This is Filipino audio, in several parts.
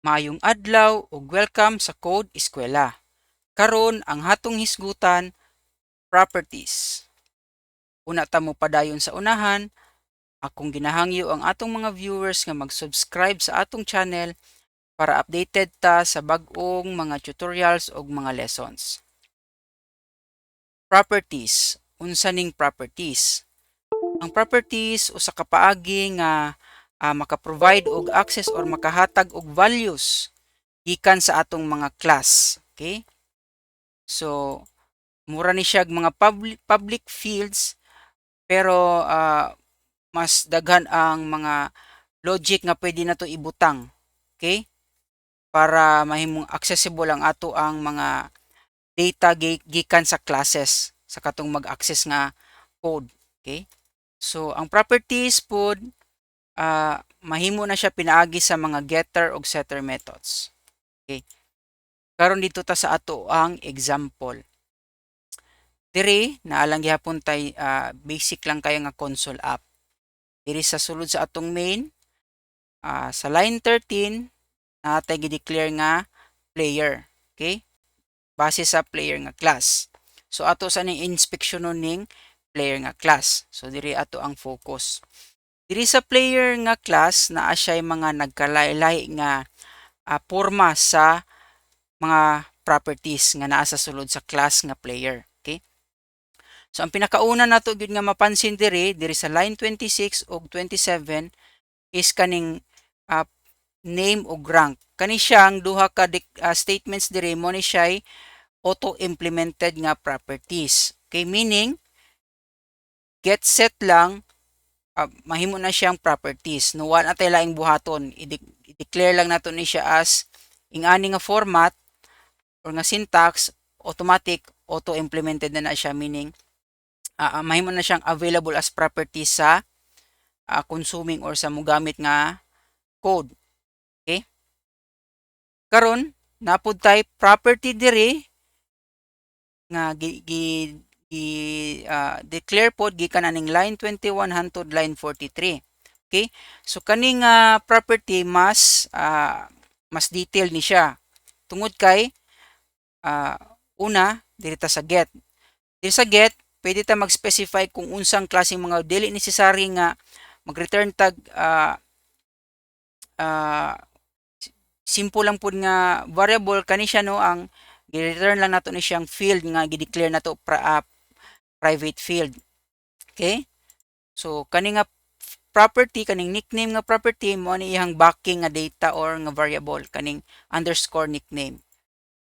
Maayong adlaw ug welcome sa Code Eskwela. Karon ang hatong hisgutan, properties. Una ta mo padayon sa unahan, akong ginahangyo ang atong mga viewers nga mag-subscribe sa atong channel para updated ta sa bag-ong mga tutorials ug mga lessons. Properties. Unsa ning properties? Ang properties usa ka paagi nga maka-provide og access or makahatag og values gikan sa atong mga class. Okay? So, mura ni siya mga public fields pero mas daghan ang mga logic nga pwede na to ibutang. Okay? Para mahimong accessible ang ato ang mga data gikan sa classes sa katong mag-access nga code. Okay? So, ang properties pod mahimo na siya pinaagi sa mga getter ug setter methods. Okay? Karon dito ta sa ato ang example. Diri naalang gihapon tay basic lang kayo nga console app. Diri sa sulod sa atong main, sa line 13 natay gi-declare nga player. Okay? Base sa player nga class. So ato sa ning inspeksyonon ning player nga class. So diri ato ang focus. Diri sa player nga class naa siya mga nagkalaylay nga porma sa mga properties nga naa sa sulod sa class nga player. Okay? So ang pinakauna nato gyud nga mapansin diri sa line 26 ug 27 is kaning name ug rank. Kani siyang duha ka statements diri mo ni siya auto-implemented nga properties. Okay, meaning get set lang mahimo na siyang properties. No wa na tay laing buhaton. I-declare lang nato ni siya as ingani nga format or nga syntax automatic auto-implemented na siya, meaning mahimo na siyang available as property sa consuming or sa mogamit nga code. Okay? Karon napud tay property diri nga declare pod gikan aning line 21 hangtod line 43. Okay? So kaning property mas detailed ni siya. Tungod kay una diri ta sa get. Diri sa get pwede ta mag-specify kung unsang klaseng mga dili necessary nga mag-return tag simple lang pud nga variable kani siya no, ang gi-return lang nato ni siyang field nga gi-declare nato private field. Okay? So kani nga property, kaning nickname nga property mo ni iyang backing nga data or nga variable kaning underscore nickname.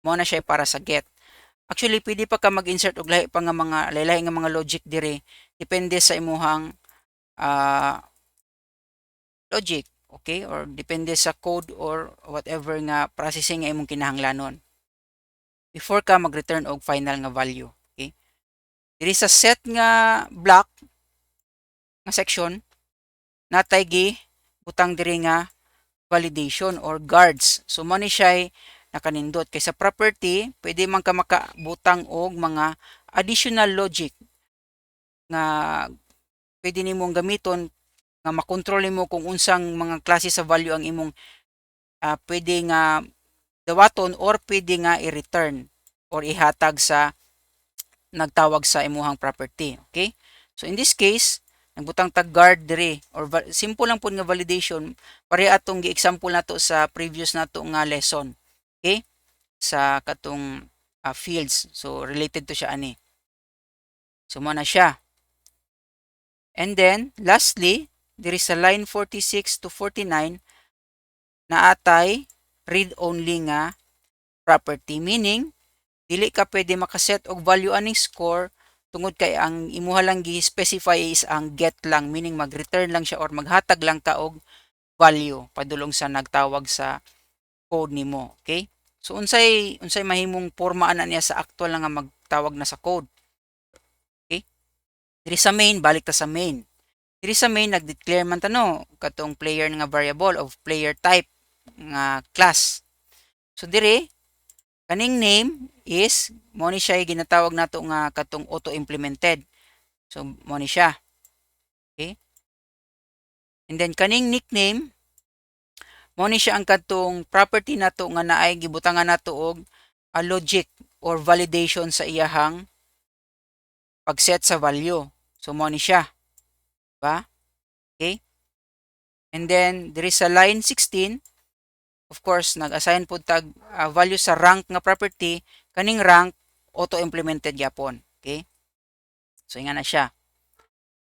Mo na siya para sa get. Actually, pwede pa ka mag-insert og lahi pa nga mga lahi nga mga logic diri. Depende sa imuhang logic, okay? Or depende sa code or whatever nga processing nga imong kinahanglanon. Before ka mag-return og final nga value, okay? Diri sa set nga block nga section, natay gi butang diri nga validation or guards. So mo ni siya nakanindot kay sa property pwede man ka makabutang og mga additional logic nga pwede nimong gamiton nga makontrol nimo kung unsang mga klase sa value ang imong pwede nga dawaton or pwede nga i-return or ihatag sa nagtawag sa imuhang property. Okay? So in this case, nagbutang tag guard diri or simple lang pud nga validation pare atong gi-example nato sa previous nato nga lesson. Okay? Sa katong fields. So related to siya ani. So mo na siya. And then lastly, diri sa line 46 to 49 naatay read only nga property, meaning dili ka pwede makaset og value aning score tungod kay ang imuha lang gi-specify is ang get lang, meaning mag-return lang siya or maghatag lang ka og value padulong sa nagtawag sa code nimo. Okay? So unsay mahimong porma ana niya sa actual nga magtawag na sa code. Okay? Diri sa main, balik ta sa main. Diri sa main nag-declare man ta no katong player nga variable of player type nga class. So diri kaning name is mo ni siya ginatawag nato nga katong auto implemented. So mo ni siya. Okay? And then kaning nickname Mao ni siya ang kadtong property nato nga naay gibutangan nato og logic or validation sa iyahang pag-set sa value. So mao ni siya, ba? Okay? And then there is a line 16. Of course, nag-assign po tag value sa rank nga property, kaning rank auto-implemented yapon. Okay? So nga na siya.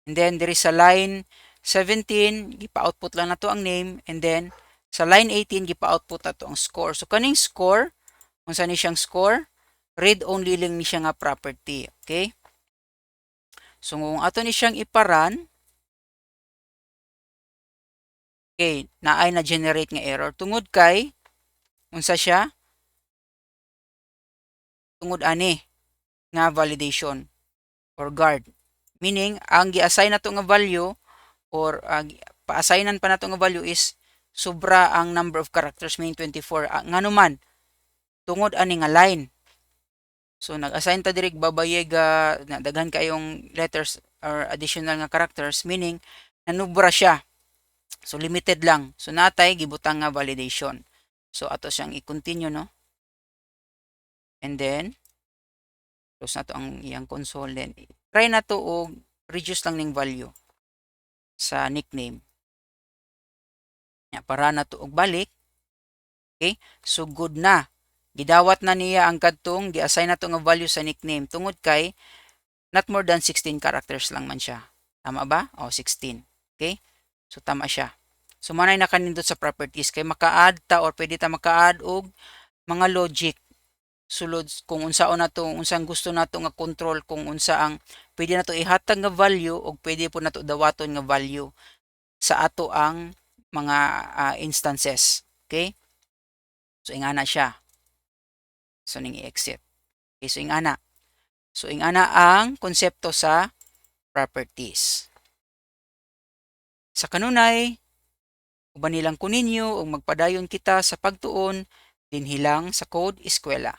And then there is a line 17, gipa-output lang nato ang name, and then sa line 18 gipa-output nato ang score. So kaning score, unsa ni siyang score? Read only lang ni siya nga property. Okay? So kung ato ni siyang iparan, okay, naay na generate nga error tungod kay unsa siya? Tungod ani nga validation or guard. Meaning ang gi-assign nato nga value or pa-assignan pa nato nga value is sobra ang number of characters, meaning 24. Ngano man tungod ani nga line. So nag-assign ta diri babayeg na daghan kayong letters or additional nga characters, meaning nanubra siya. So limited lang. So natay gibutang nga validation. So ato siyang i-continue, no? And then close na to ang iyang console, then try na to og reduce lang ning value sa nickname. Para na to og balik. Okay? So good na. Gidawat na niya ang kadtong gi-assign na to nga value sa nickname tungod kay not more than 16 characters lang man siya. Tama ba? O 16. Okay? So tama siya. So manay nakanindot sa properties kay maka-add ta or pwede ta maka-add og mga logic sulod kung unsaon nato, unsang gusto nato nga control, kung unsa ang pwede nato ihatag nga value o pwede po nato dawaton nga value sa ato ang mga instances. Okay? So ingana siya. So ning i-exit. Okay, so ingana. So ingana ang konsepto sa properties. Sa kanunay, uban nilang kuninyo o magpadayon kita sa pagtuon dinhi lang sa Code Eskwela.